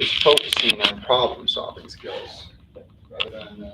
is focusing on problem solving skills rather than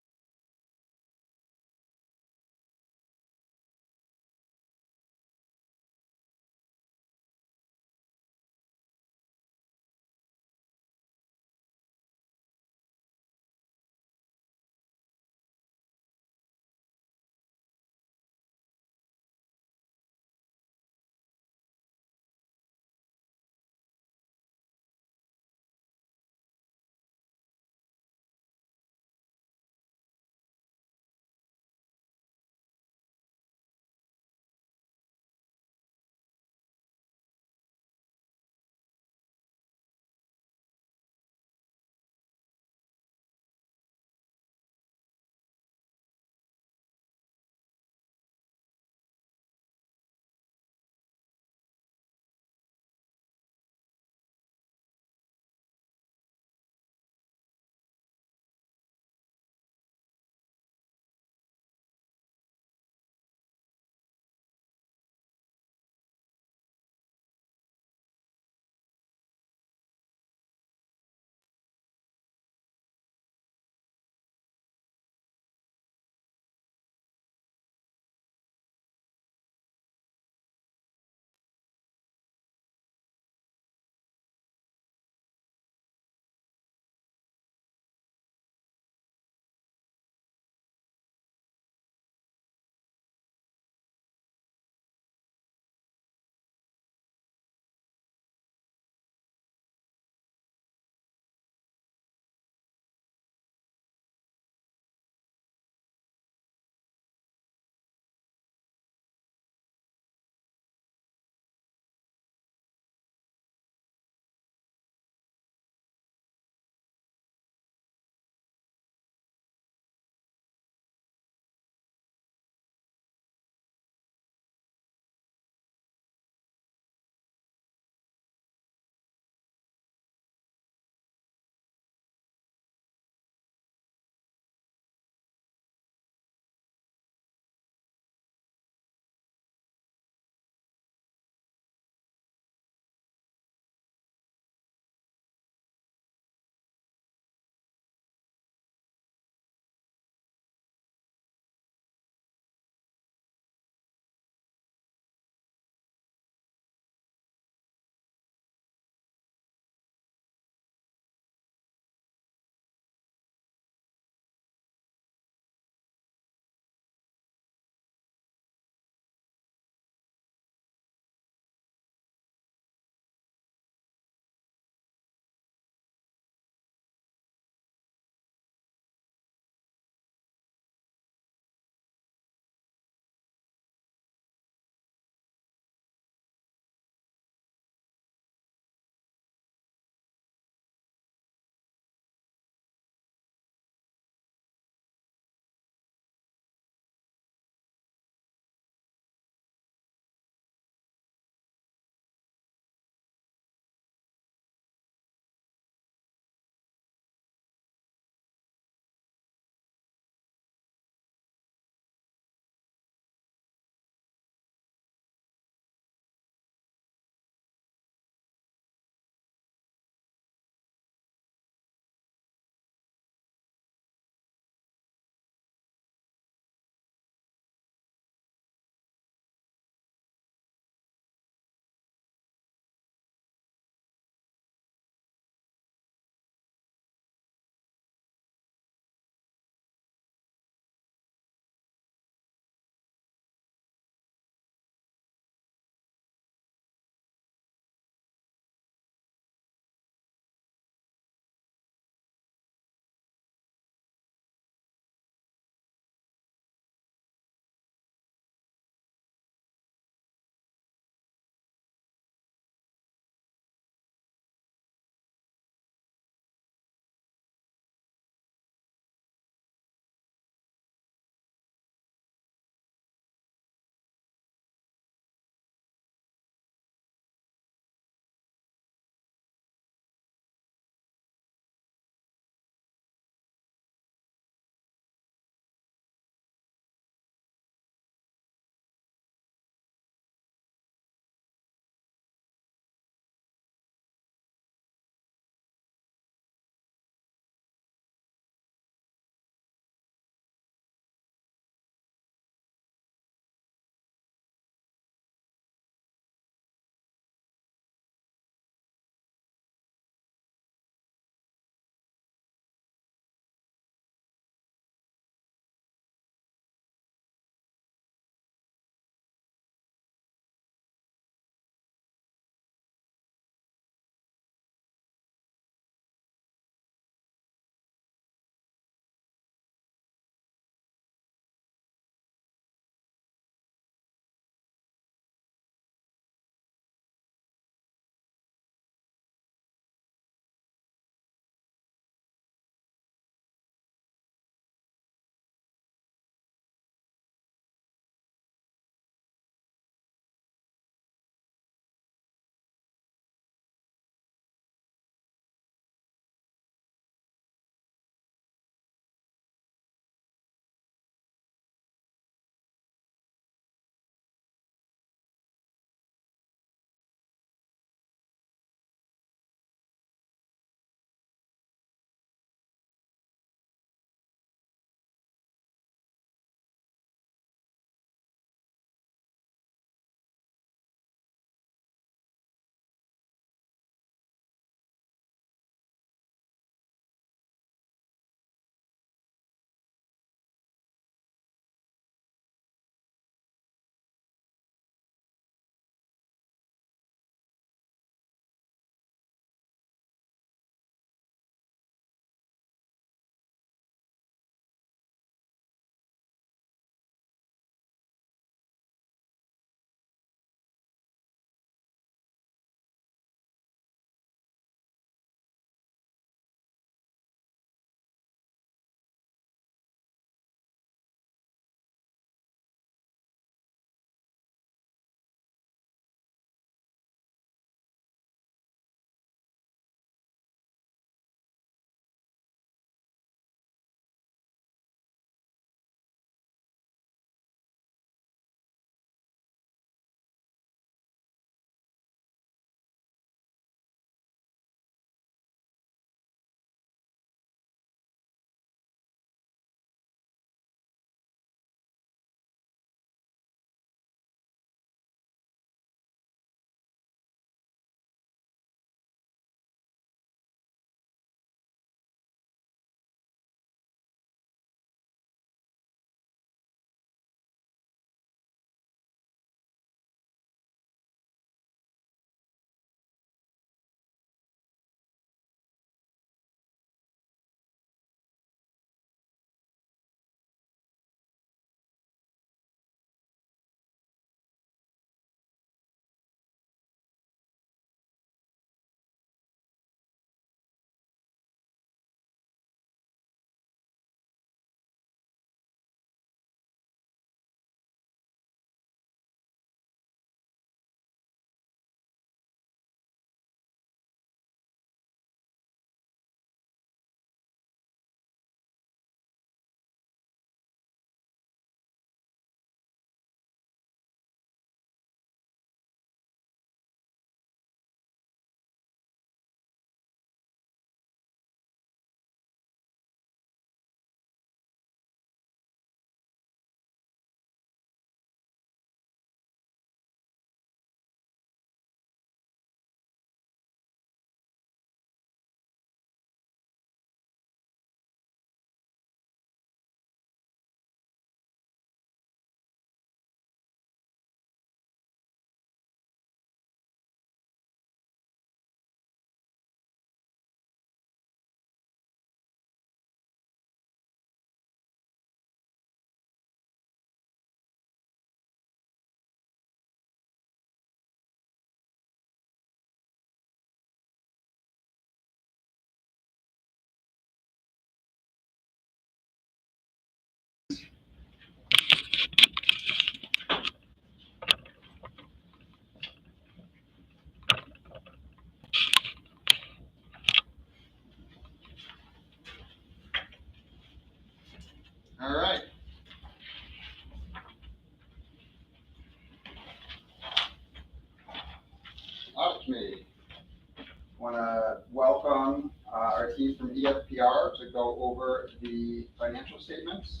to welcome our team from EFPR to go over the financial statements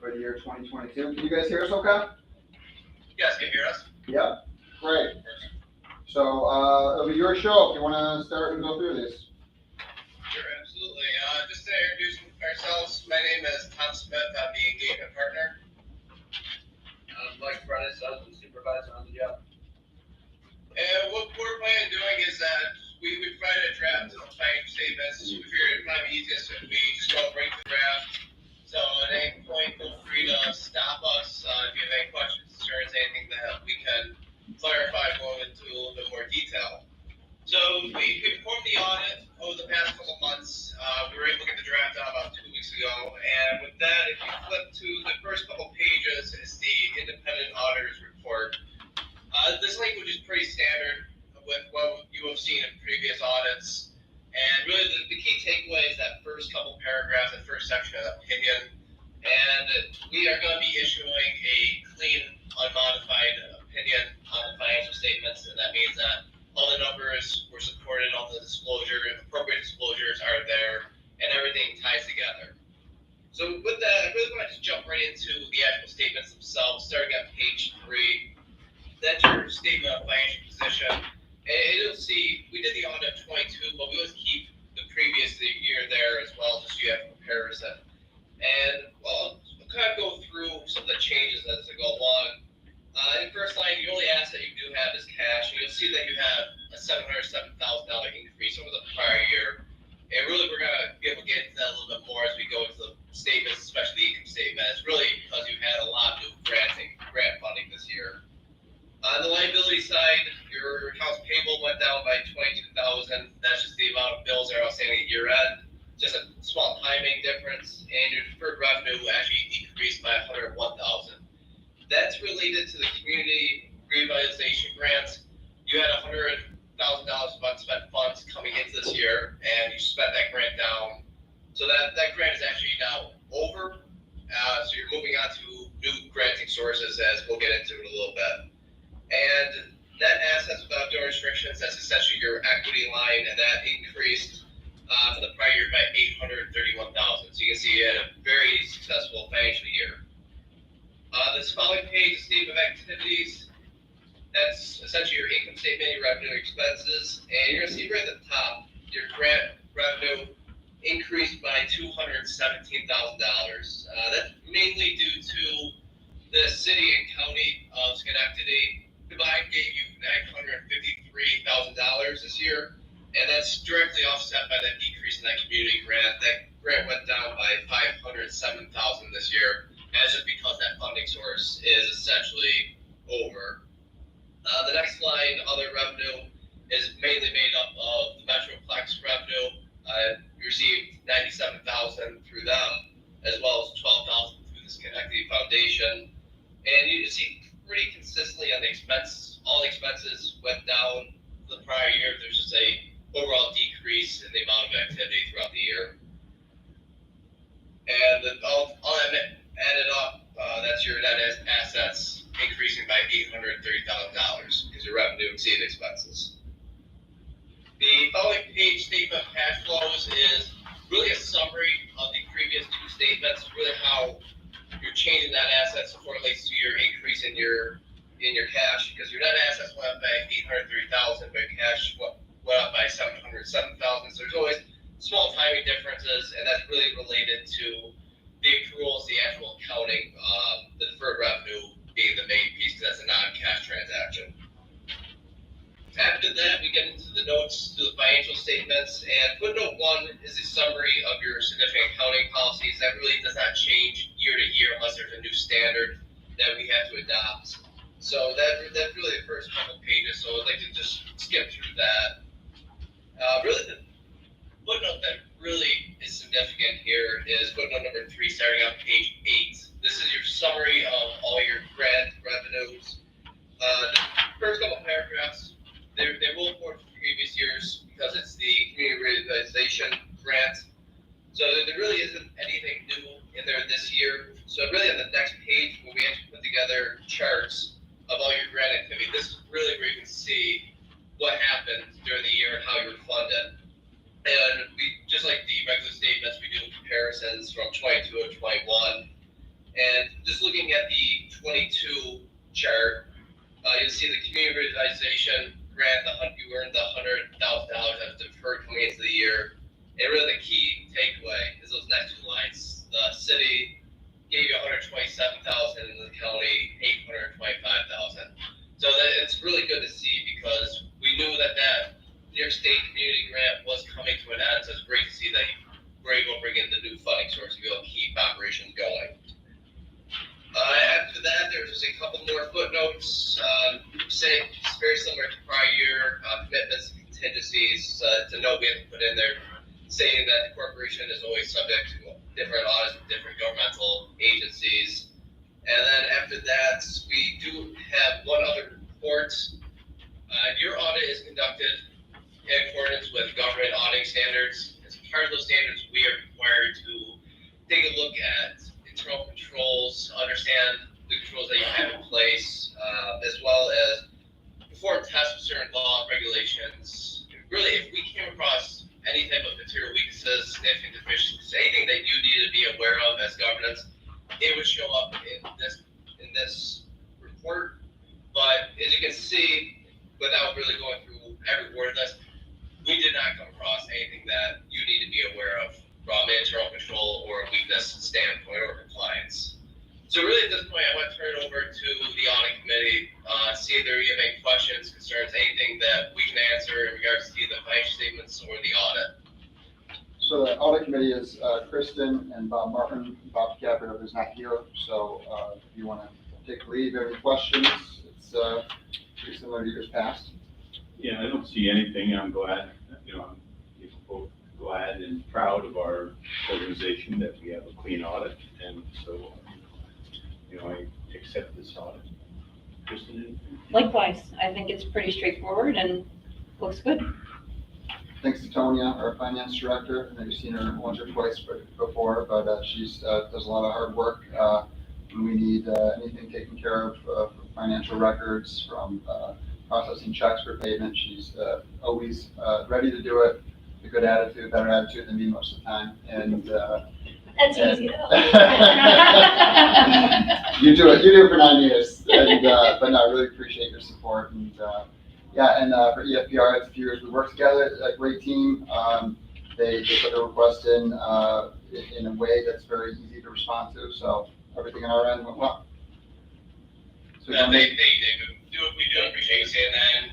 for the year 2022. Can you guys hear us okay? Yes, can you hear us? Yep, great. So it'll be your show if you want to start and go through this. Sure, absolutely. Just to introduce ourselves, my name is Tom Smith. I'm the engagement partner. I'm Mike Prentice, I was the supervisor on the job. And what we're planning on doing is that we provided a draft of financial statements. We figured it'd probably be easiest if we just go right to the draft. So at any point, feel free to stop us if you have any questions, concerns, anything that we can clarify, go into a little bit more detail. So we performed the audit over the past couple months. We were able to get the draft out about 2 weeks ago. And with that, if you flip to the first couple pages, it's the independent auditor's report. This language is pretty standard with what you have seen in previous audits. And really the key takeaway is that first couple paragraphs, that first section of opinion. And we are going to be issuing a clean, unmodified opinion on the financial statements. And that means that all the numbers were supported, all the appropriate disclosures are there, and everything ties together. So with that, I really want to just jump right into the actual statements themselves, starting at page 3. That's your statement of financial position. And you'll see, we did the audit of 22, but we always keep the previous year there as well, just so you have comparison. And I'll kind of go through some of the changes as I go along. In first line, the only asset you do have is cash, and you'll see that you have a $707,000 increase over the prior year. And really, we're going to be able to get into that a little bit more as we go into the statements, especially the income statement. It's really because you had a lot of new grant funding this year. On the liability side, your accounts payable went down by $22,000. That's just the amount of bills that are outstanding at year end. Just a small timing difference, and your deferred revenue actually decreased by $101,000. That's related to the community revitalization grants. You had $100,000 of unspent funds coming into this year, and you spent that grant down. So that grant is actually now over. So you're moving on to new granting sources, as we'll get into in a little bit. And net assets without door restrictions, that's essentially your equity line, and that increased for the prior year by $831,000. So you can see you had a very successful financial year. This following page is statement of activities. That's essentially your income statement, your revenue, expenses, and you're going to see right at the top, your grant revenue increased by $217,000. That's mainly due to the city and county of Schenectady combined gave you $953,000 this year, and that's directly offset by that decrease in that community grant. That grant went down by $507,000 this year, and that's just because that funding source is essentially over. The next line, other revenue, is mainly made up of the Metroplex revenue. We received $97,000 through them, as well as $12,000 through the Schenectady Foundation. And you can see pretty consistently on the expense, all the expenses went down the prior year. There's just a overall decrease in the amount of activity throughout the year. And all that added up, that's your net assets increasing by $830,000 because your revenue exceeded expenses. The following page, statement of cash flows, is really a summary of the previous two statements, really how you're changing that assets so correlates to your increase in your cash, because your net assets went up by $830,000, but cash went up by $707,000. So there's always small timing differences, and that's really related to the accruals, the actual accounting, the deferred revenue being the main piece, because that's a non-cash transaction. After that, we get into the notes to the financial statements, and footnote 1 is a summary of your significant accounting policies. That really does not change year to year unless there's a new standard that we have to adopt. So that's really the first couple pages, so I'd like to just skip through that. Really, the footnote that really is significant here is footnote number 3, starting on page 8. This is your summary of all your grant revenues. The first couple paragraphs, they will report from previous years because it's the community revitalization grant. So there really isn't anything new in there this year. So really on the next page, when we actually put together charts of all your grant activity, this is really where you can see what happened during the year and how you're funded. funded. And we, just like the regular statements, we do comparisons from 22 and 21. And just looking at the 22 chart, you'll see the community revitalization grant, you earned the $100,000 as deferred coming into the year. And really the key takeaway is those next two lines. The city gave you $127,000 and the county $825,000. So that it's really good to see because we knew that New York State community grant was coming to an end. So it's great to see that we're able to bring in the new funding source to be able to keep operations going. After that, there's just a couple more footnotes. Say it's very similar to prior year commitments and contingencies. To note, we have to put in there saying that the corporation is always subject to different audits from different governmental agencies. And then after that, we do have one other report. Your audit is conducted in accordance with government auditing standards. As part of those standards, we are required to take a look at internal controls, understand the controls that you have in place, as well as perform tests with certain law regulations. Really, if we came across any type of material weaknesses, significant deficiencies, anything that you need to be aware of as governance, it would show up in this report. But as you can see, without really going through every word list, we did not come across anything that you need to be aware of from an internal control or a weakness standpoint or compliance. So really at this point, I want to turn it over to the audit committee, see if you have any questions, concerns, anything that we can answer in regards to either financial statements or the audit. So the audit committee is Kristen and Bob Martin. Bob DiCaprio is not here, so if you want to take the lead, any questions, it's pretty similar to years past. Yeah, I don't see anything. I'm glad, I'm both glad and proud of our organization that we have a clean audit, and so, I accept this audit. Kristen? Likewise, I think it's pretty straightforward and looks good. Thanks to Tonya, our finance director. I know you've seen her once or twice before, but she does a lot of hard work. When we need anything taken care of for financial records, from processing checks for payment, she's always ready to do it. A good attitude, better attitude than me most of the time. And That's easy though. you do it for 9 years. And but no, I really appreciate your support. And for EFPR, it's a few years we worked together, a great team. They put their request in a way that's very easy to respond to. So everything on our end went well. So We do appreciate you saying that. And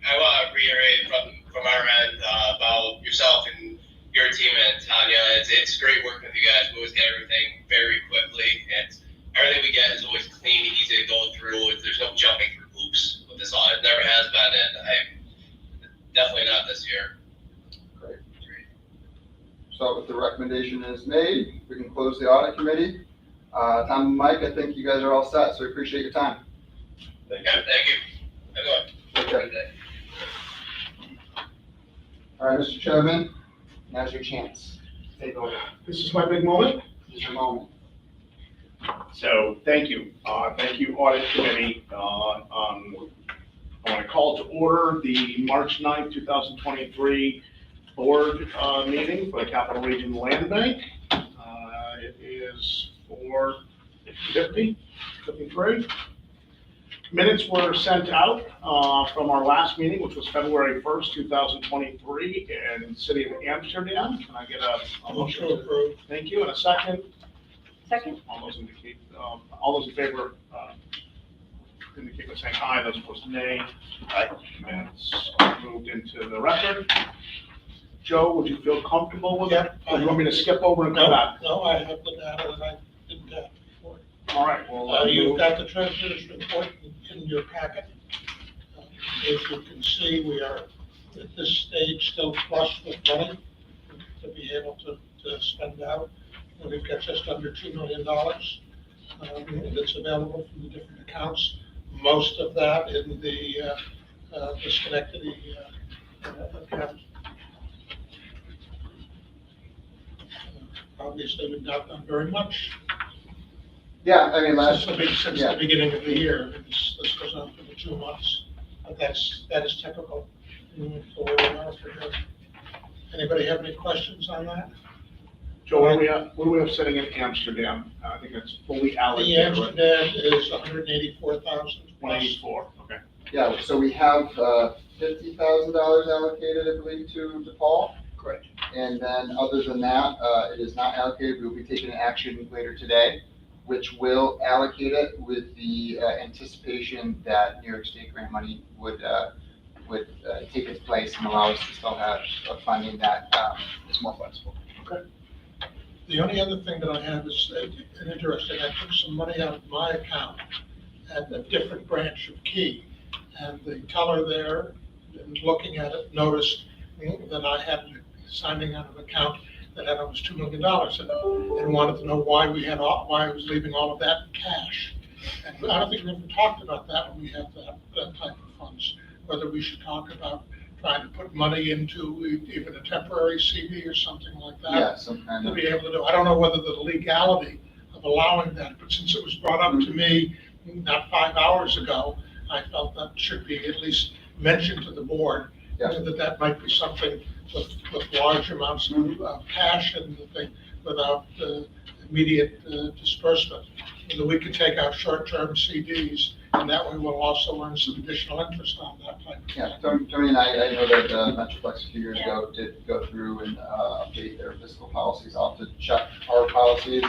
I want to reiterate from our end about yourself and your team and Tanya. It's great working with you guys. We always get everything very quickly, and everything we get is always clean, easy to go through. There's no jumping through hoops with this audit. It never has been, and definitely not this year. Great. So if the recommendation is made, we can close the audit committee. Tom and Mike, I think you guys are all set, so we appreciate your time. Thank Yeah, you. thank you. Everyone. Okay. All right, Mr. Chairman, now's your chance. Take over. This is my big moment. This is your moment. So thank you. Thank you, Audit Committee. I want to call to order the March 9th, 2023 board meeting for the Capital Region Land Bank. It is 4:53. Minutes were sent out from our last meeting, which was February 1st, 2023 in the city of Amsterdam. Can I get a motion to approve? Thank you. And a second? Second? All those in favor indicate by saying aye. Those opposed, nay. Aye. Minutes moved into the record. Joe, would you feel comfortable with it? Or you want me to skip over and come back? No, I have the data that I didn't have before. All right, well, You've got the treasurer's report in your packet. As you can see, we are at this stage still flush with money to be able to spend out. And we've got just under $2 million that's available from the different accounts. Most of that in the Schenectady account. Obviously, we've not done very much. Yeah, I mean, Since the beginning of the year, this goes on for the 2 months, but that is typical for where we are for here. Anybody have any questions on that? Joe, what do we have sitting in Amsterdam? I think it's fully The allocated, right? Amsterdam is 184,000 plus. 184, okay. Yeah, so we have $50,000 allocated, I believe, to DePaul. Correct. And then, other than that, it is not allocated. We'll be taking action later today, which will allocate it with the anticipation that New York State grant money would take its place and allow us to still have funding that is more flexible. The only other thing that I have is an interesting, I took some money out of my account at a different branch of Key. And the teller there, looking at it, noticed that I had signing out of an account that had almost $2 million in it, and wanted to know why I was leaving all of that in cash. And I don't think we ever talked about that when we have that type of funds, whether we should talk about trying to put money into even a temporary CD or something like that. Yeah, some kind To of, be able to do, I don't know whether the legality of allowing that, but since it was brought up to me not 5 hours ago, I felt that should be at least mentioned to the board, Yeah. that might be something with large amounts of cash and the thing without immediate disbursement. And that we could take out short-term CDs, and that way we'll also earn some additional interest on that type of yeah, thing. Tony and I know that Metroplex a few years ago did go through and update their fiscal policies. I'll have to check our policies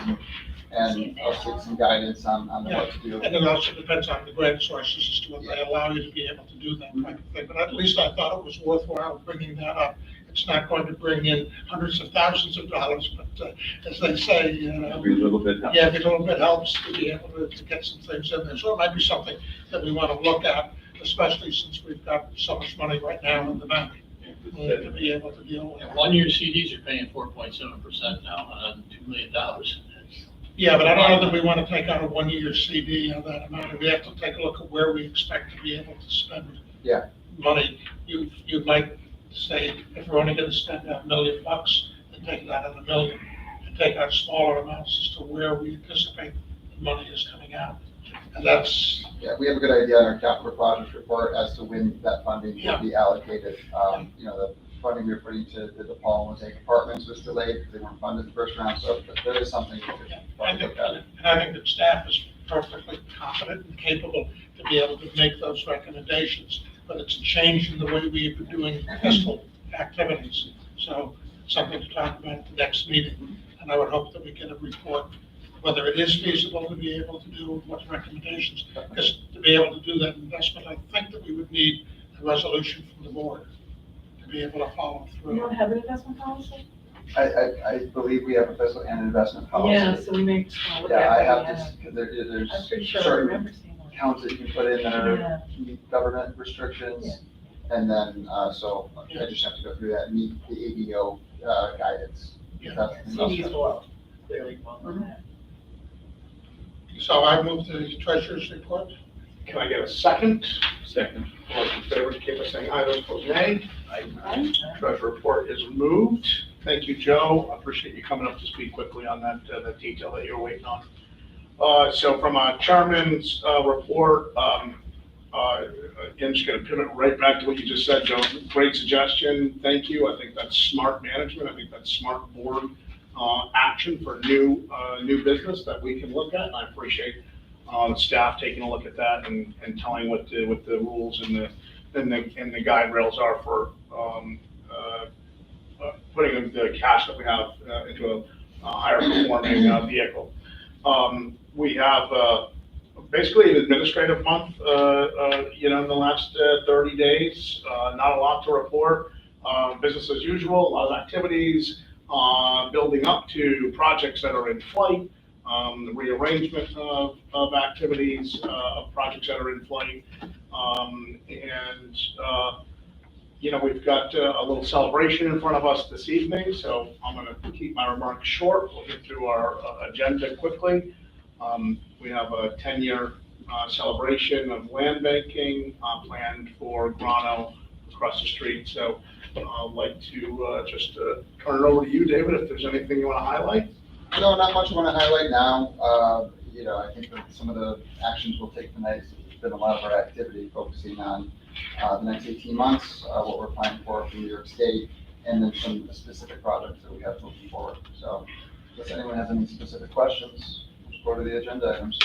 and I'll seek some guidance on what to do. And it also depends on the grant sources as to what they allow you to be able to do that type of thing. But at least I thought it was worthwhile bringing that up. It's not going to bring in hundreds of thousands of dollars, but as they say, Every little bit helps. yeah, every little bit helps to be able to get some things in there. So it might be something that we want to look at, especially since we've got so much money right now in the bank to be able to deal with. Yeah, 1-year CDs are paying 4.7% now on $2 million. Yeah, but I don't know that we want to take out a 1-year CD of that amount. We have to take a look at where we expect to be able to spend Yeah. money. You might say, if we're only going to spend $1 million, then take it out of $1 million, and take out smaller amounts as to where we anticipate the money is coming out. And that's, Yeah, we have a good idea on our capital projects report as to when that funding will be allocated. The funding we were putting to the DePaul Mosaic Apartments was delayed because they weren't funded the first round, so there is something we could I probably think, look at. and I think that staff is perfectly competent and capable to be able to make those recommendations, but it's a change in the way we've been doing fiscal activities. So something to talk about at the next meeting, and I would hope that we get a report whether it is feasible to be able to do, what recommendations, because to be able to do that investment, I think that we would need a resolution from the board to be able to follow You through. don't have an investment policy? I believe we have a fiscal and investment policy. Yeah, so we may just want to look Yeah, I at have that. to, because there's I'm pretty sure I certain remember seeing one. accounts that you can put in that Yeah. are meet government restrictions. And then, so I just have to go through that, and meet the ADO guidance. Yeah. That's- CDs will. So I move the treasurer's report. Can I get a second? Second. All those in favor, indicate by saying aye, those opposed nay. Treasurer report is moved. Thank you, Joe. I appreciate you coming up to speed quickly on that detail that you were waiting on. So from a chairman's report, again, just gonna pivot right back to what you just said, Joe. Great suggestion. Thank you. I think that's smart management. I think that's smart board action for new business that we can look at. And I appreciate the staff taking a look at that and telling what the rules and the guide rails are for putting the cash that we have into a higher performing vehicle. We have basically an administrative month, in the last 30 days. Not a lot to report. Business as usual, a lot of activities, building up to projects that are in flight, the rearrangement of activities, of projects that are in flight. We've got a little celebration in front of us this evening, so I'm going to keep my remarks short. We'll get through our agenda quickly. We have a 10-year celebration of land banking planned for Grano across the street. So I'd like to just turn it over to you, David, if there's anything you want to highlight. No, not much I want to highlight now. I think that some of the actions we'll take tonight has been a lot of our activity focusing on the next 18 months, what we're planning for New York State, and then some specific projects that we have moving forward. So, if anyone has any specific questions, let's go to the agenda items.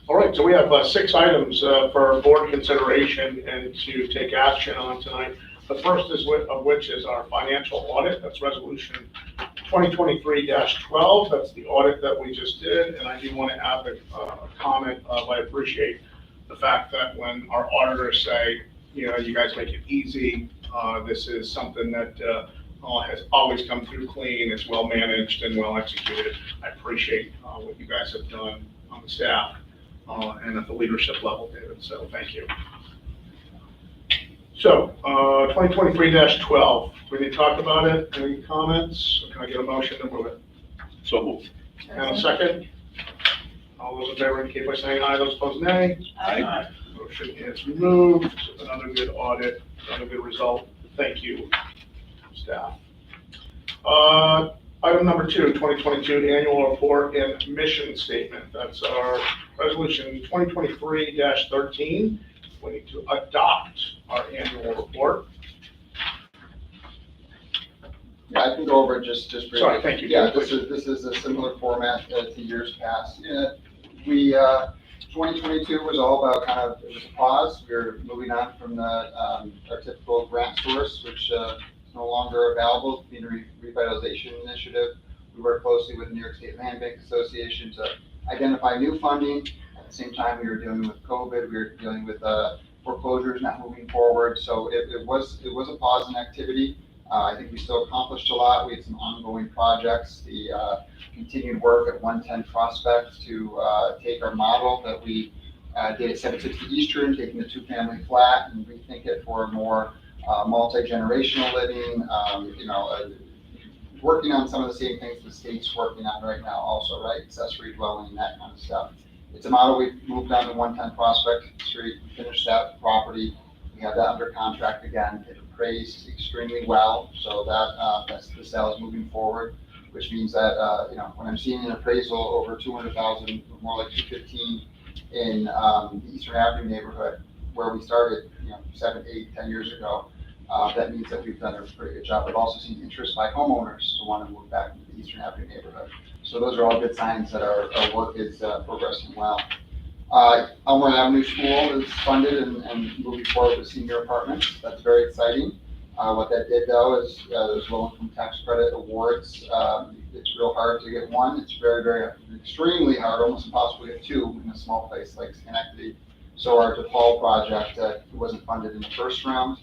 All right, so we have 6 items for board consideration and to take action on tonight. The first of which is our financial audit. That's resolution 2023-12. That's the audit that we just did. And I do want to add a comment of I appreciate the fact that when our auditors say, you know, you guys make it easy, this is something that has always come through clean, it's well managed and well executed. I appreciate what you guys have done on the staff and at the leadership level, David, so thank you. So, 2023-12, we need to talk about it. Any comments? Can I get a motion to move it? So moved. And a second? All those in favor indicate by saying aye, those opposed nay. Aye. Motion is moved. Another good audit, another good result. Thank you, staff. Item number 2, 2022 annual report and mission statement. That's our resolution 2023-13. We need to adopt our annual report. Yeah, I can go over it just briefly. Sorry, thank you. Yeah, this is a similar format to years past. We 2022 was all about kind of, it was a pause. We were moving on from the our typical grant source, which is no longer available, Community Revitalization Initiative. We work closely with the New York State Land Bank Association to identify new funding. At the same time, we were dealing with COVID. We were dealing with foreclosures not moving forward. So it was a pause in activity. I think we still accomplished a lot. We had some ongoing projects, the continued work at 110 Prospect to take our model that we did at 760 Eastern, taking the 2-family flat and rethink it for a more multi-generational living, working on some of the same things the state's working on right now also, right? Accessory dwelling, that kind of stuff. It's a model we've moved on to 110 Prospect Street, we finished that property. We have that under contract again. It appraised extremely well, so that's the sale is moving forward, which means that, when I'm seeing an appraisal over 200,000, more like 215 in the Eastern Avenue neighborhood, where we started, 7, 8, 10 years ago, that means that we've done a pretty good job. I've also seen interest by homeowners who want to move back into the Eastern Avenue neighborhood. So those are all good signs that our work is progressing well. Elmore Avenue School is funded and moving forward with senior apartments. That's very exciting. What that did though is those low income tax credit awards. It's real hard to get one. It's very, very extremely hard, almost impossible to get 2 in a small place like Schenectady. So our DePaul project wasn't funded in the first round.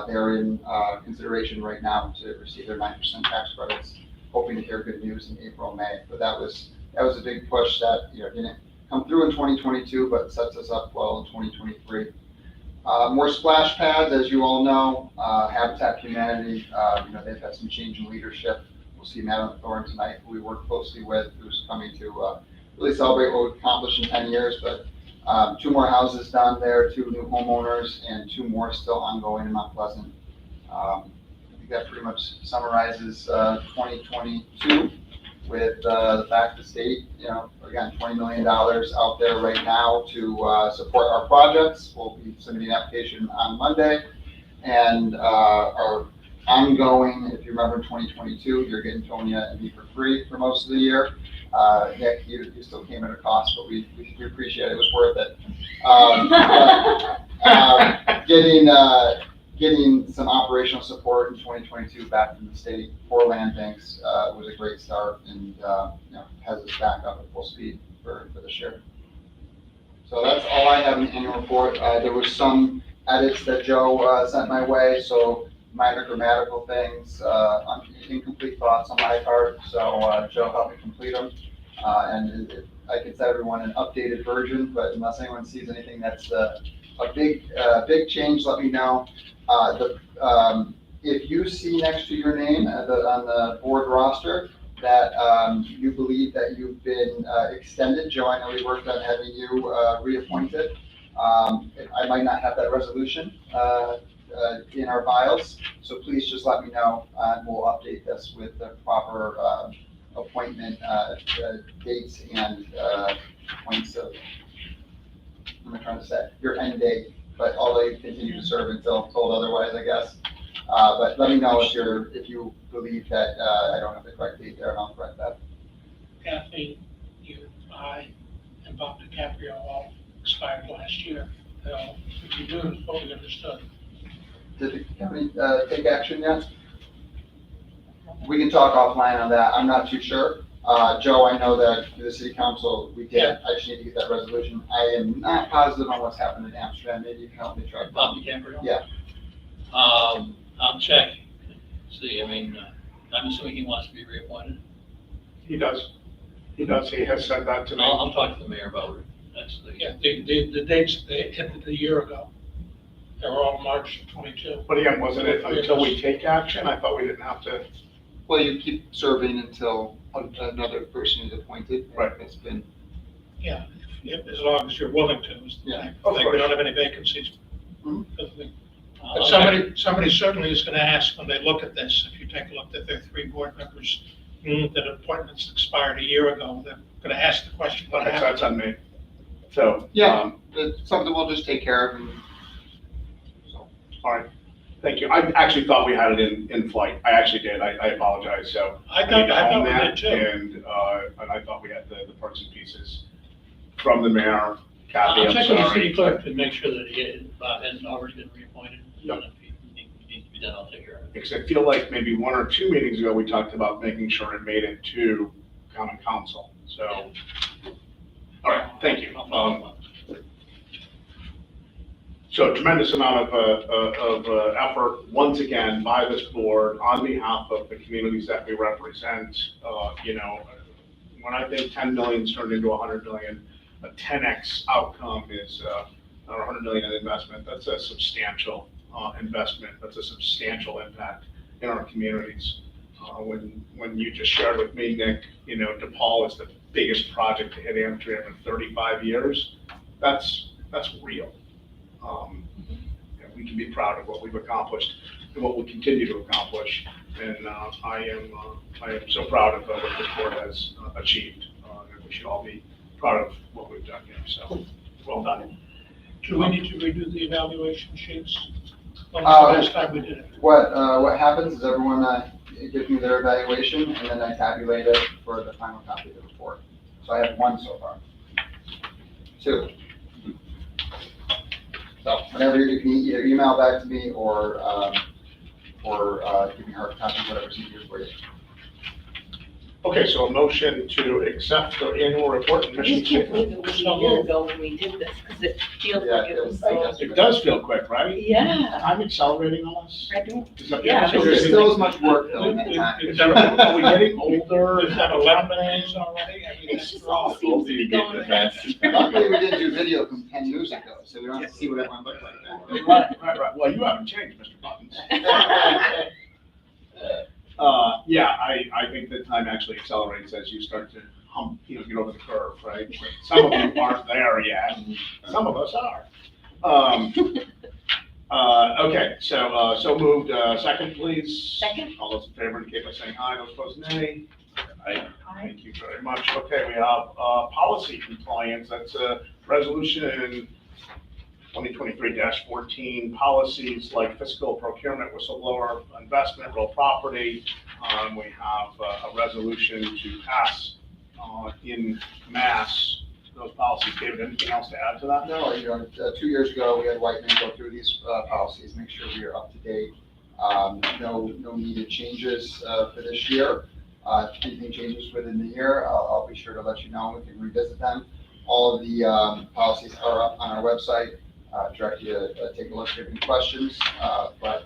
They're in consideration right now to receive their 9% tax credits, hoping to hear good news in April, May. But that was a big push that didn't come through in 2022, but sets us up well in 2023. More splash pads, as you all know, Habitat Humanity, they've had some change in leadership. We'll see Madam Thorne tonight, who we work closely with, who's coming to really celebrate what we've accomplished in 10 years. But 2 more houses done there, 2 new homeowners, and 2 more still ongoing in Mount Pleasant. I think that pretty much summarizes 2022 with the fact the state, again, $20 million out there right now to support our projects. We'll be submitting an application on Monday. And our ongoing, if you remember in 2022, you're getting Tonya and me for free for most of the year. Nick, you still came at a cost, but we appreciate it. It was worth it. Getting some operational support in 2022 back from the state for land banks was a great start, and has us back up at full speed for this year. So that's all I have in the annual report. There were some edits that Joe sent my way, so minor grammatical things, incomplete thoughts on my part. So Joe helped me complete them, and I can send everyone an updated version. But unless anyone sees anything that's a big change, let me know. If you see next to your name on the board roster that you believe that you've been extended, Joe, I know we worked on having you reappointed. I might not have that resolution in our files, so please just let me know, and we'll update this with the proper appointment dates and points of, what am I trying to say? Your end date, but although you continue to serve until told otherwise, I guess. But let me know if you believe that, I don't have the correct date there, and I'll correct that. Kathy, you, I, and Bob DiCaprio all expired last year. If you do, it's totally understood. Did the county, take action yet? We can talk offline on that, I'm not too sure. Joe, I know that the city council, we did, Yeah. I just need to get that resolution. I am not positive on what's happened in Amsterdam, maybe you can help me track. Bob DiCaprio? Yeah. I'll check, see, I mean, I'm assuming he wants to be reappointed. He does. He does. He has said that to me. I'll talk to the mayor about it. That's the. Yeah, the dates, they ended a year ago. They were all March 22. But again, wasn't it until we take action? I thought we didn't have to. Well, you keep serving until another person is appointed. Right. It's been, Yeah, as long as you're willing to. Yeah, of Like, we don't have any vacancies. Mhm. But somebody certainly is gonna ask when they look at this, if you take a look at their 3 board members, that appointments expired a year ago, they're gonna ask the question, what happened? That's on me. So. yeah, it's something we'll just take care of and. So, All right. Thank you. I actually thought we had it in flight. I actually did. I apologize. So. I need thought to own we that, did too. And I thought we had the parts and pieces from the mayor, Kathy, I'll I'm check with the sorry. city clerk to make sure that Bob hasn't already been reappointed. Yep. And if he needs to be done, I'll take care of it. Because I feel like maybe 1 or 2 meetings ago, we talked about making sure it made it to common council. So, all right, thank you. I'll follow up. So a tremendous amount of effort, once again, by this board on behalf of the communities that we represent. You know, when I think 10 million turned into 100 million, a 10x outcome is, or 100 million in investment, that's a substantial investment, that's a substantial impact in our communities. When you just shared with me, Nick, you know, DePaul is the biggest project to hit Amsterdam in 35 years, that's real. And we can be proud of what we've accomplished and what we'll continue to accomplish. And I am so proud of what this board has achieved. And we should all be proud of what we've done here. So, well done. Do we need to redo the evaluation sheets? When was the last time we did it? what happens is everyone, gives me their evaluation and then I tabulate it for the final copy of the report. So I have 1 so far. 2. So whenever you can either email back to me or give me hard copy, whatever's easier for you. Okay, so a motion to accept the annual report and I mission just can't statement. believe it was a year ago when we did this, because it feels like it was so. It does feel quick, right? Yeah, I'm accelerating on this. I don't, Is that the Yeah. answer? There's still as much work though in that time. Is that, are we getting older? Is that 11 days already? I mean, it that's just all rough. seems to be going fast. Luckily, we didn't do video from 10 years ago, so we don't have to see what everyone looked like then. Right. Well, you haven't changed, Mr. Buttons. Yeah, I think that time actually accelerates as you start to hump, you know, get over the curve, right? Some of you aren't there yet, some of us are. Okay, so moved, second, please. Second. All those in favor indicate by saying aye, those opposed nay. Aye. Thank you very much. Okay, we have, policy compliance, that's a resolution 2023-14, policies like fiscal procurement, whistleblower, investment, real property. We have a resolution to pass in mass those policies. David, anything else to add to that? No, you know, 2 years ago, we had Whiteman go through these policies, make sure we are up to date. No needed changes for this year. If anything changes within the year, I'll be sure to let you know. We can revisit them. All of the policies are up on our website. Direct you to take a look if you have any questions. But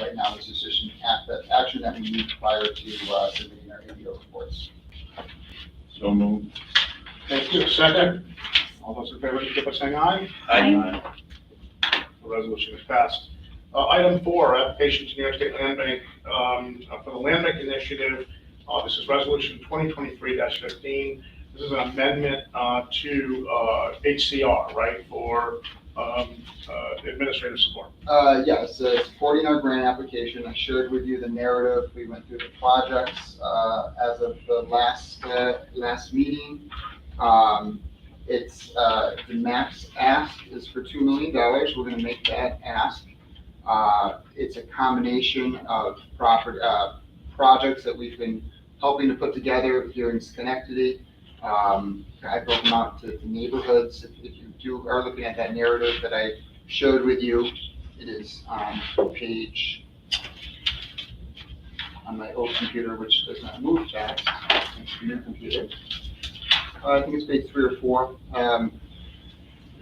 right now, this is just an action that we need prior to submitting our ABO reports. So moved. Thank you. Second. All those in favor, indicate by saying aye. Aye. The resolution is passed. Item 4, application to New York State Land Bank for the Land Bank Initiative. This is resolution 2023-15. This is an amendment to HCR, right, for administrative support. Yes, supporting our grant application. I shared with you the narrative. We went through the projects as of the last meeting. It's the max ask is for $2 million. We're going to make that ask. It's a combination of projects that we've been helping to put together here in Schenectady. I broke them out to neighborhoods. If you are looking at that narrative that I showed with you, it is on page, on my old computer, which does not move fast. It's a new computer. I think it's page 3 or 4.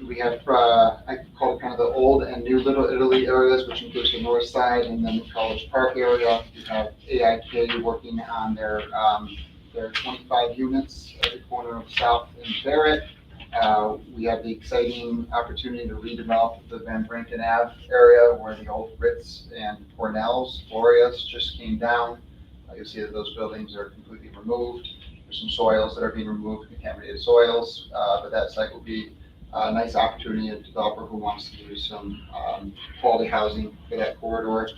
We have, I call it kind of the old and new Little Italy areas, which includes the north side and then the College Park area. We have AIK working on their 25 units at the corner of South and Barrett. We have the exciting opportunity to redevelop the Van Branken Ave area where the old Ritz and Cornell's, Gloria's just came down. You'll see that those buildings are completely removed. There's some soils that are being removed, contaminated soils, but that site will be a nice opportunity, a developer who wants to do some quality housing for that corridor.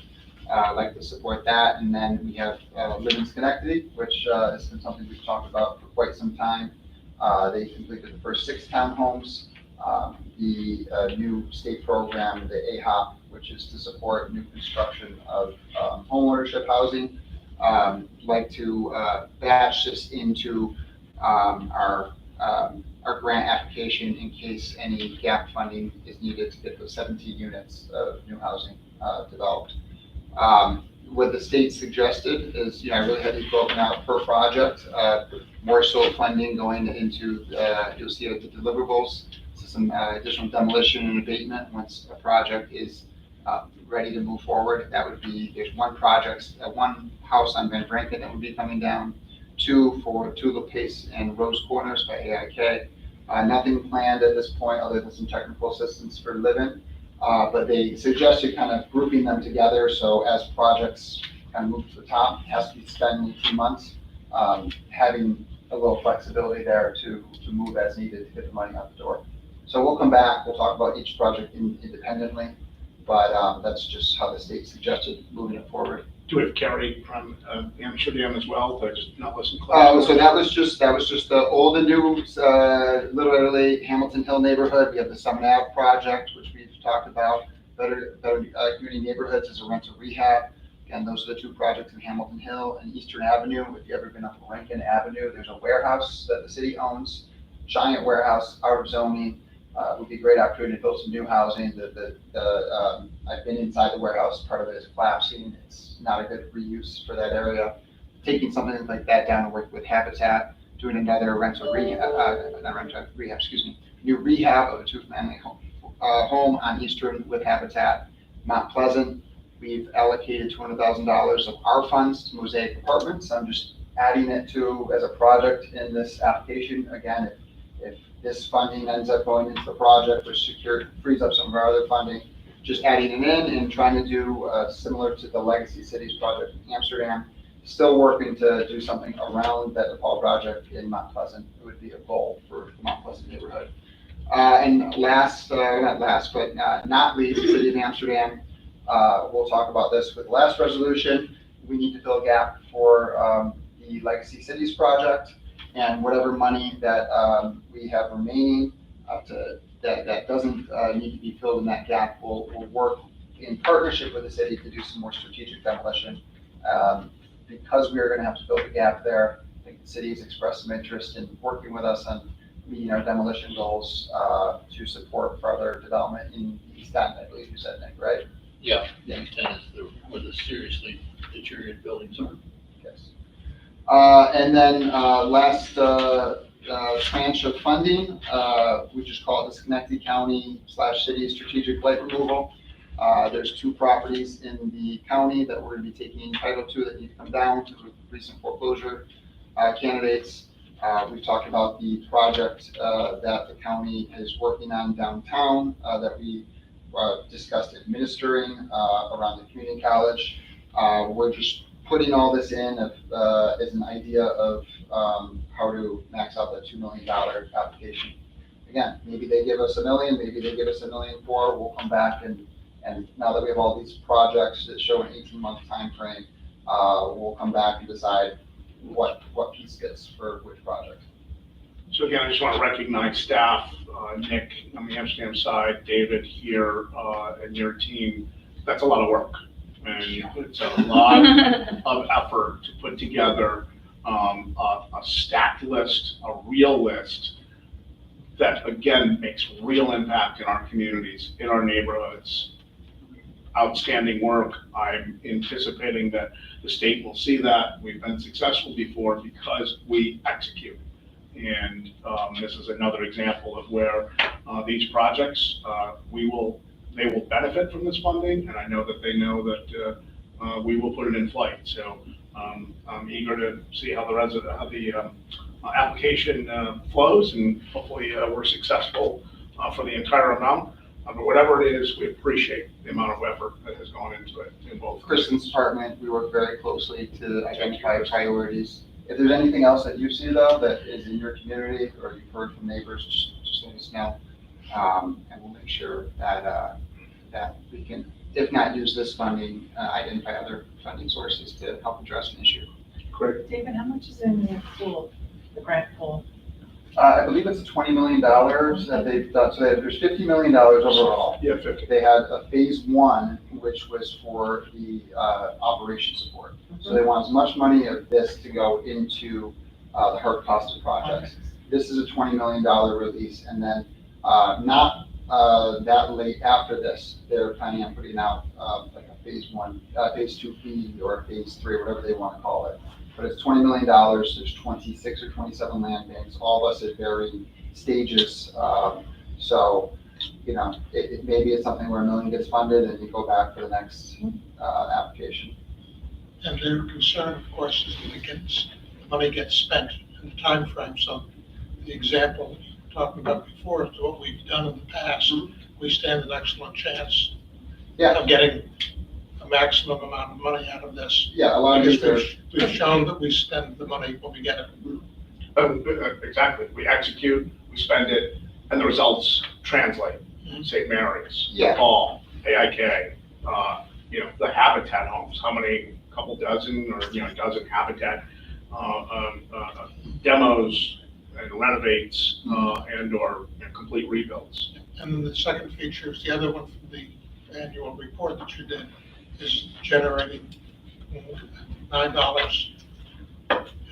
I'd like to support that. And then we have Live in Schenectady, which has been something we've talked about for quite some time. They completed the first 6 townhomes. The new state program, the AHOP, which is to support new construction of homeownership housing. Like to batch this into our grant application in case any gap funding is needed to get those 17 units of new housing developed. What the state suggested is, I really had these broken out per project, more so funding going into, you'll see the deliverables, so some additional demolition and abatement once a project is ready to move forward. That would be, there's one house on Van Branken that would be coming down, 2 for Tulip Pace and Rose Corners by AIK. Nothing planned at this point other than some technical assistance for living. But they suggested kind of grouping them together, so as projects kind of move to the top, it has to be spent in 2 months, having a little flexibility there to move as needed to get the money out the door. So we'll come back, we'll talk about each project independently, but that's just how the state suggested moving it forward. Do we have Carrie from Amsterdam as well, to just not listen close? So that was just the old and new Little Italy, Hamilton Hill neighborhood. We have the Summit Ave project, which we've talked about. Better Community Neighborhoods is a rental rehab. Again, those are the 2 projects in Hamilton Hill and Eastern Avenue. If you've ever been up Rankin Avenue, there's a warehouse that the city owns, giant warehouse, out of zoning. It would be a great opportunity to build some new housing. I've been inside the warehouse, part of it is collapsing. It's not a good reuse for that area. Taking something like that down and work with Habitat, doing another new rehab of a 2-family home on Eastern with Habitat. Mount Pleasant, we've allocated $200,000 of our funds to Mosaic Apartments. I'm just adding it to as a project in this application. Again, if this funding ends up going into the project, which frees up some of our other funding, just adding it in and trying to do similar to the Legacy Cities project in Amsterdam, still working to do something around that DePaul project in Mount Pleasant. It would be a goal for the Mount Pleasant neighborhood. And not least, the city of Amsterdam, we'll talk about this with the last resolution. We need to fill a gap for the Legacy Cities project, and whatever money that we have remaining that doesn't need to be filled in that gap, we'll work in partnership with the city to do some more strategic demolition. Because we are going to have to fill the gap there, I think the city has expressed some interest in working with us on meeting our demolition goals to support further development in East End, I believe you said, Nick, right? Yeah, East End is where the seriously deteriorated buildings are. Yes. And then last tranche of funding, we just call it the Schenectady County / City Strategic Light Removal. There's 2 properties in the county that we're going to be taking title to that need to come down to the recent foreclosure candidates. We've talked about the project that the county is working on downtown that we discussed administering around the community college. We're just putting all this in as an idea of how to max out that $2 million application. Again, maybe they give us $1 million, maybe they give us $1.4 million. We'll come back and now that we have all these projects that show an 18-month time frame, we'll come back and decide what piece gets for which project. So again, I just want to recognize staff, Nick on the Amsterdam side, David here, and your team. that's a lot of work. And it's a lot of effort to put together a stacked list, a real list that, again, makes real impact in our communities, in our neighborhoods. Outstanding work. I'm anticipating that the state will see that. We've been successful before because we execute. And this is another example of where these projects, they will benefit from this funding, and I know that they know that we will put it in flight. So I'm eager to see how the application flows, and hopefully we're successful for the entire amount. But whatever it is, we appreciate the amount of effort that has gone into it in both. Kristen's department, we work very closely to identify priorities. If there's anything else that you see though, that is in your community or you've heard from neighbors, just let us know. And we'll make sure that we can, if not use this funding, identify other funding sources to help address an issue. Great. David, how much is in the pool, the grant pool? I believe it's $20 million that they've done, so there's $50 million overall. Yeah, 50. They had a phase one, which was for the operation support. So they want as much money of this to go into the hard costed projects. This is a $20 million release, and then not that late after this, they're planning on putting out like a phase 2B or phase 3, whatever they want to call it. But it's $20 million, there's 26 or 27 land banks, all of us at varying stages. So, you know, maybe it's something where $1 million gets funded and you go back for the next application. And their concern, of course, is that the money gets spent in the time frame. So the example you were talking about before, to what we've done in the past, we stand an excellent chance of getting a maximum amount of money out of this. Yeah, a lot of Because this, we've shown that we spend the money when we get it. Exactly. We execute, we spend it, and the results translate. St. Mary's, Paul, AIK, the Habitat homes, how many, couple dozen or, dozen Habitat demos and renovates and or complete rebuilds. And then the second feature is the other one from the annual report that you did is generating $9.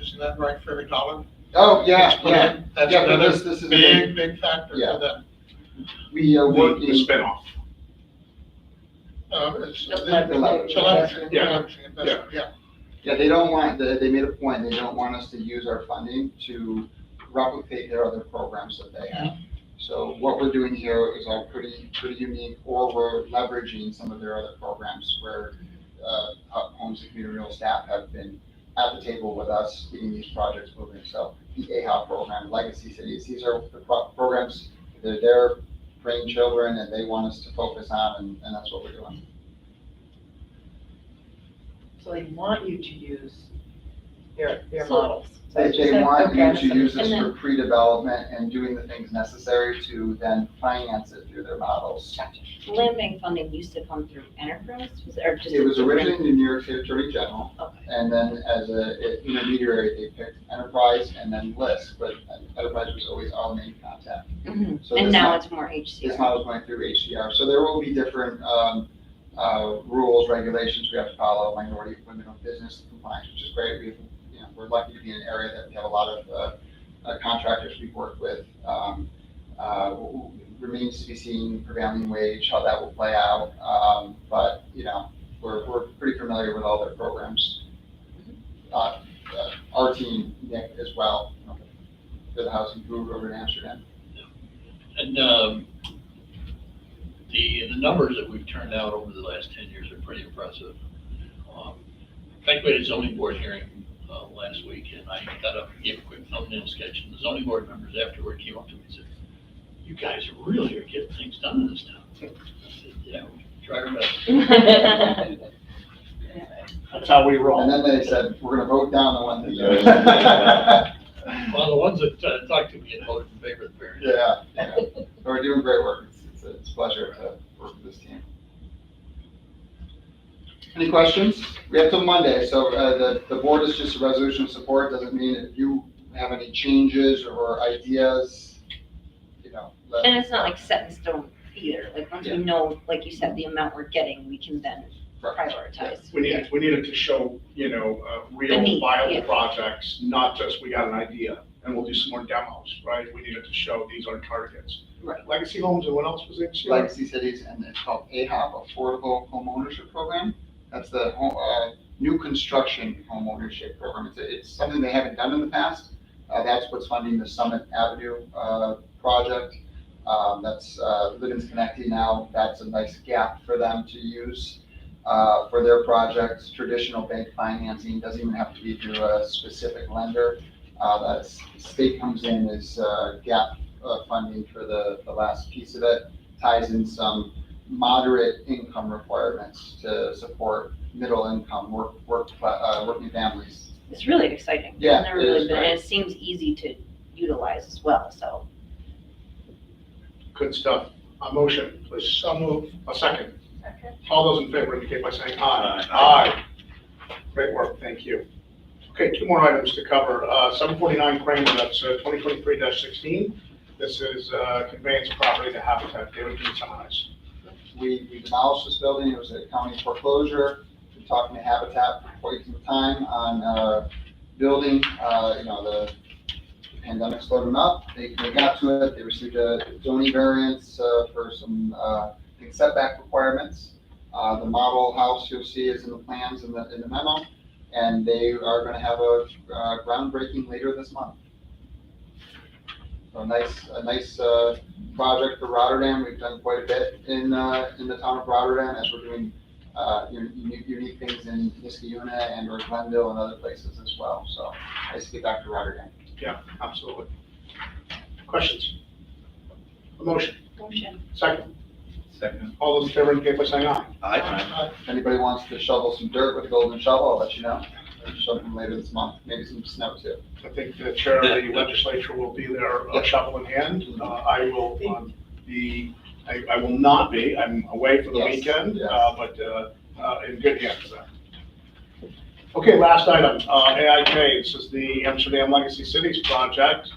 Isn't that right for every dollar? oh, yeah. That's Yeah, but another this is a big factor Yeah. for them. We are working. The spinoff. It's Telemetry. telemetry, Yeah. investment, yeah. Yeah, they don't want, they made a point, they don't want us to use our funding to replicate their other programs that they have. So what we're doing here is all pretty unique, or we're leveraging some of their other programs where homes and community renewal staff have been at the table with us getting these projects moving. So the AHOP program, Legacy Cities, these are the programs, they're their brainchildren and they want us to focus on, and that's what we're doing. So they want you to use their So- models. They want you Okay. to use this And then- for pre-development and doing the things necessary to then finance it through their models. Land bank funding used to come through Enterprise, or just? It was a different- originally the New York State Attorney General, Okay. and then as an intermediary, they picked Enterprise and then Bliss, but Enterprise was always our main contact. Mhm. So And this now mo- it's more This HCR. model is going through HCR, so there will be different rules, regulations we have to follow, minority women-owned business compliance, which is great. We're lucky to be in an area that we have a lot of contractors we've worked with. Remains to be seen prevailing wage, how that will play out. But, we're pretty familiar with all their programs. Our team, Nick, as well, for the housing group over in Amsterdam. And the numbers that we've turned out over the last 10 years are pretty impressive. In fact, we had a zoning board hearing last week, and I got up and gave a quick thumbnail sketch, and the zoning board members afterward came up to me and said, "You guys really are getting things done in this town." I said, "Yeah, we try our best." That's how we roll. And then they said, we're gonna vote down the one that. Well, the ones that talked to me and voted in favor of the variance. Yeah. But we're doing great work. It's a pleasure to work with this team. Any questions? We have till Monday, so the board is just a resolution of support. Doesn't mean if you have any changes or ideas, And it's not like set in stone either. Like, once we know, like you said, the amount we're getting, we can then prioritize. We needed to show, real The need, viable yeah. projects, not just we got an idea and we'll do some more demos, right? We needed to show these are targets. Right. Legacy Homes, and what else was it? Legacy Cities, and it's called AHOP, Affordable Home Ownership Program. That's the new construction home ownership program. It's something they haven't done in the past. That's what's funding the Summit Avenue project. That's Living's Connecting now. That's a nice gap for them to use for their projects. Traditional bank financing doesn't even have to be through a specific lender. The state comes in as gap funding for the last piece of it, ties in some moderate income requirements to support middle income working families. It's really exciting. Yeah, I've never it really is been, great. and it seems easy to utilize as well, so. Good stuff. A motion, please. So move. A second. Okay. All those in favor indicate by saying aye. Aye. Great work, thank you. Okay, two more items to cover. 749 Kramer, that's 2023-16. This is conveyance of property to Habitat. David, can you summarize? We demolished this building. It was a county foreclosure. Been talking to Habitat for quite some time on building. The pandemic slowed them up. They got to it. They received a zoning variance for some setback requirements. The model house you'll see is in the plans in the memo, and they are going to have a groundbreaking later this month. So a nice project for Rotterdam. We've done quite a bit in the town of Rotterdam as we're doing unique things in Niskayuna and or Glenville and other places as well. So nice to get back to Rotterdam. Yeah, absolutely. Questions? A motion, Motion. second. Second. All those in favor indicate by saying aye. Aye. If anybody wants to shovel some dirt with a golden shovel, I'll let you know. I'll shovel them later this month, maybe some snow too. I think the chair of the legislature will be there, shovel in hand. I will I will not be, I'm away for the Yes, weekend, yes. but in good hands there. Okay, last item, AIK, this is the Amsterdam Legacy Cities project.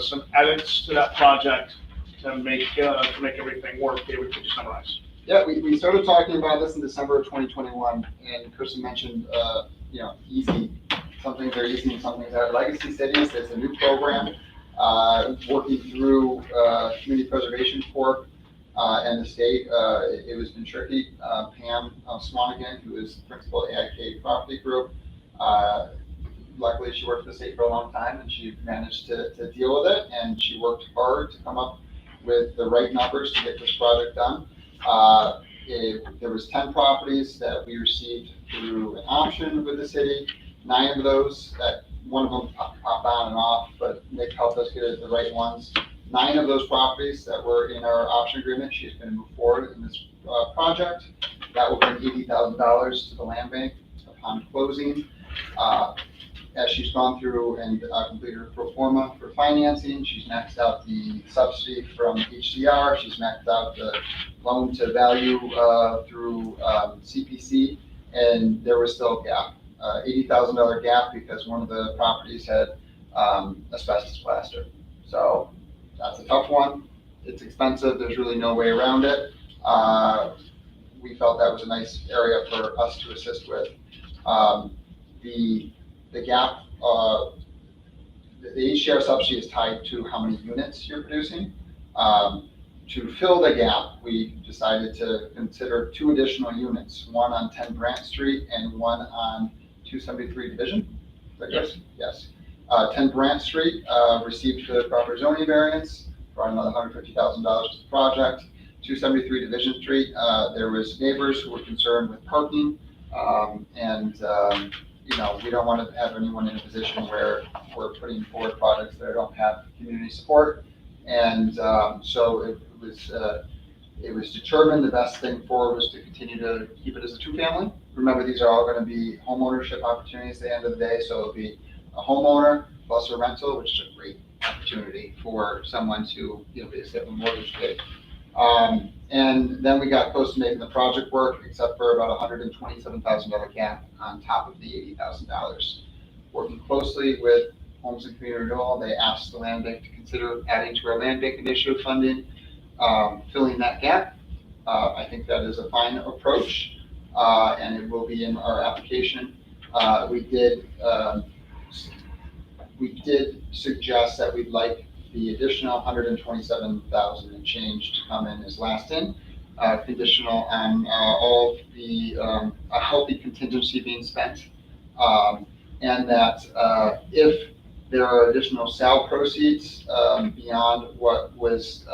Some edits to that project to make everything work. David, could you summarize? Yeah, we started talking about this in December of 2021, and Kristen mentioned, easy. Some things are easy and some things are. Legacy Cities, it's a new program, working through Community Preservation Corp. And the state. It was been tricky. Pam Swanigan, who is principal at AIK Property Group, luckily she worked for the state for a long time and she managed to deal with it, and she worked hard to come up with the right numbers to get this project done. There was 10 properties that we received through an option with the city. 9 of those, that one of them popped on and off, but Nick helped us get the right ones. 9 of those properties that were in our option agreement, she's going to move forward in this project. That will bring $80,000 to the land bank upon closing. As she's gone through and completed her pro forma for financing, she's maxed out the subsidy from HCR. She's maxed out the loan to value through CPC, and there was still a gap, $80,000 gap because one of the properties had asbestos plaster. So that's a tough one. It's expensive. There's really no way around it. We felt that was a nice area for us to assist with. The gap, the HCR subsidy is tied to how many units you're producing. To fill the gap, we decided to consider 2 additional units, one on 10 Grant Street and one on 273 Division. Is that correct? Yes. 10 Brant Street received the proper zoning variance, brought another $150,000 to the project. 273 Division Street, there was neighbors who were concerned with parking, and we don't want to have anyone in a position where we're putting forward projects that don't have community support. And so it was determined the best thing forward was to continue to keep it as a 2-family. Remember, these are all going to be home ownership opportunities at the end of the day, so it'll be a homeowner plus a rental, which is a great opportunity for someone to, basically have a mortgage paid. And then we got close to making the project work, except for about $127,000 gap on top of the $80,000. Working closely with Homes and Community Renewal, they asked the land bank to consider adding to our land bank initiative funding filling that gap. I think that is a fine approach, and it will be in our application. We did suggest that we'd like the additional 127,000 and change to come in as last in, conditional on all of the a healthy contingency being spent, and that if there are additional sale proceeds beyond what was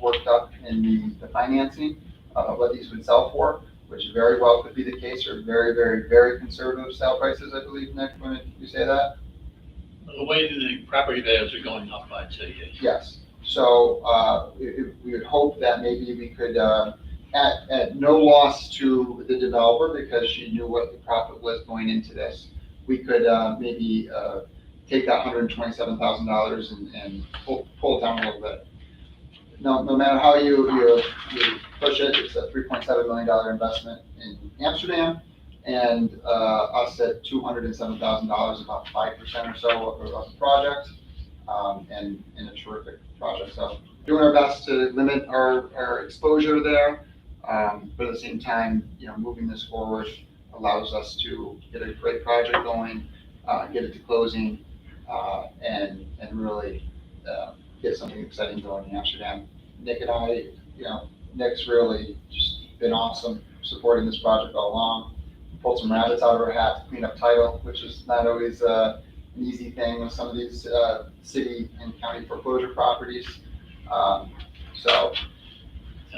worked up in the financing, what these would sell for, which very well could be the case, or very, very, very conservative sale prices, I believe, Nick, when you say that? The way the property values are going up, I'd say yes. Yes. So we would hope that maybe we could, at no loss to the developer, because she knew what the profit was going into this, we could maybe take that $127,000 and pull it down a little bit. No matter how you push it, it's a $3.7 million investment in Amsterdam, and us at $207,000, about 5% or so of the project, and a terrific project. So doing our best to limit our exposure there, but at the same time, moving this forward allows us to get a great project going, get it to closing, and really get something exciting going in Amsterdam. Nick and I, Nick's really just been awesome supporting this project all along. Pulled some rabbits out of our hat to clean up title, which is not always an easy thing with some of these city and county foreclosure properties. And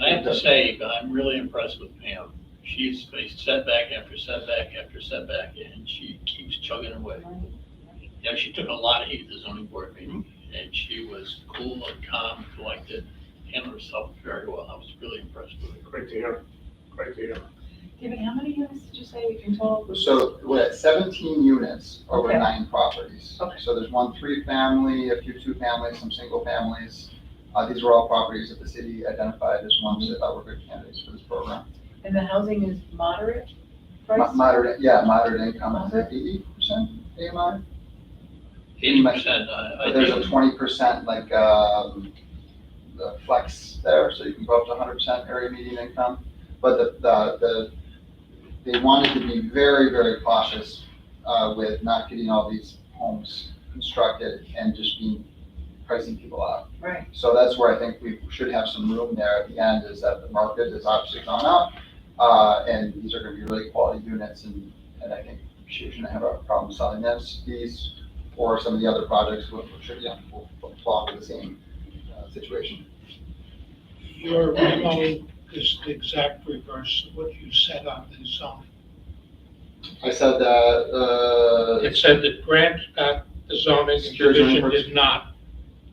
I have to say, I'm really impressed with Pam. She's faced setback after setback after setback, and she keeps chugging away. She took a lot of heat at the zoning board meeting, and she was cool and calm, collected, handled herself very well. I was really impressed with her. Great to hear. Great to hear. David, how many units did you say in total? So we're at 17 units over Okay. 9 properties. Okay. So there's 1 3-family, a few 2-families, some single families. These were all properties that the city identified as ones that were good candidates for this program. And the housing is moderate price? Moderate income, I think 80% AMI. 80%, But there's a 20% the flex there, so you can go up to 100% area median income. But they wanted to be very, very cautious with not getting all these homes constructed and just pricing people out. Right. So that's where I think we should have some room there at the end, is that the market has obviously gone up, and these are gonna be really quality units, and I think she shouldn't have a problem selling these, or some of the other projects will fall into the same situation. Your memo is the exact reverse of what you said on the zoning. I said that, It said that Grant got the zoning and Secure zoning Division first. did not.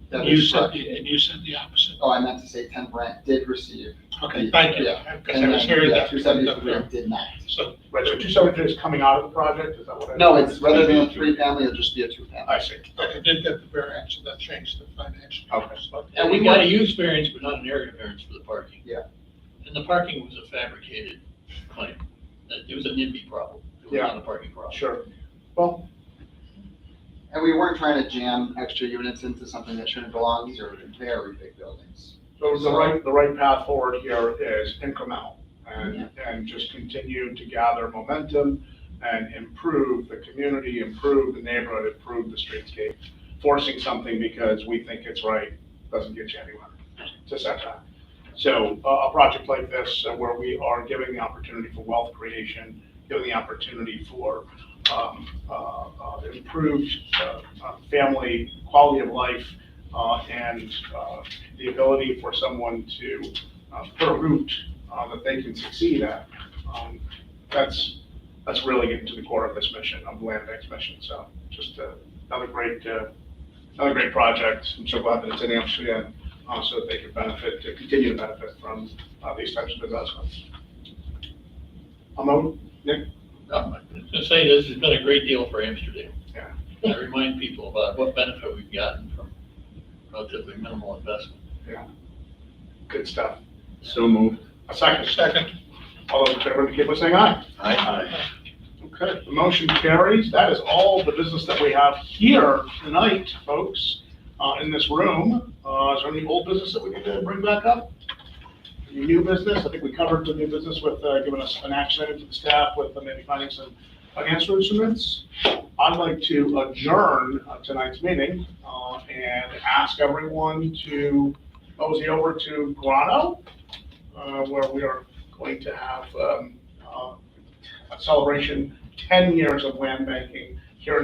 that And you is said, correct. and you said the opposite. Oh, I meant to say 10 Brant did receive. Okay, thank you, Yeah. because I was hearing that. 273 did not. So, Right, so 273 is coming out of the project, is that what I? No, it's rather than a 3-family, it'll just be a 2-family. I see. I did get the variance, and that changed the financial. Okay. So- And we got a use variance, but not an area variance for the parking. Yeah. And the parking was a fabricated claim. It was a NIMBY problem. It was Yeah. not a parking problem. Sure. Well, And we weren't trying to jam extra units into something that shouldn't belong. These are very big buildings. so the right path forward here is incremental, and just continue to gather momentum and improve the community, improve the neighborhood, improve the streetscape. Forcing something because we think it's right doesn't get you anywhere. It's a setback. So a project like this, where we are giving the opportunity for wealth creation, giving the opportunity for improved family quality of life, and the ability for someone to put a route that they can succeed at. That's really getting to the core of this mission, of the land bank's mission. So just another great project. I'm so glad that it's in Amsterdam, so that they can continue to benefit from these types of investments. Nick? I was gonna say, this has been a great deal for Amsterdam. Yeah. I remind people about what benefit we've gotten from relatively minimal investment. Good stuff. So moved. A second. Second. All those in favor indicate by saying aye. Aye. Okay, the motion carries. That is all the business that we have here tonight, folks, in this room. Is there any old business that we need to bring back up? Any new business? I think we covered the new business with giving us an action item to the staff with maybe finding some financial instruments. I'd like to adjourn tonight's meeting and ask everyone to mosey over to Grano, where we are going to have a celebration, 10 years of land banking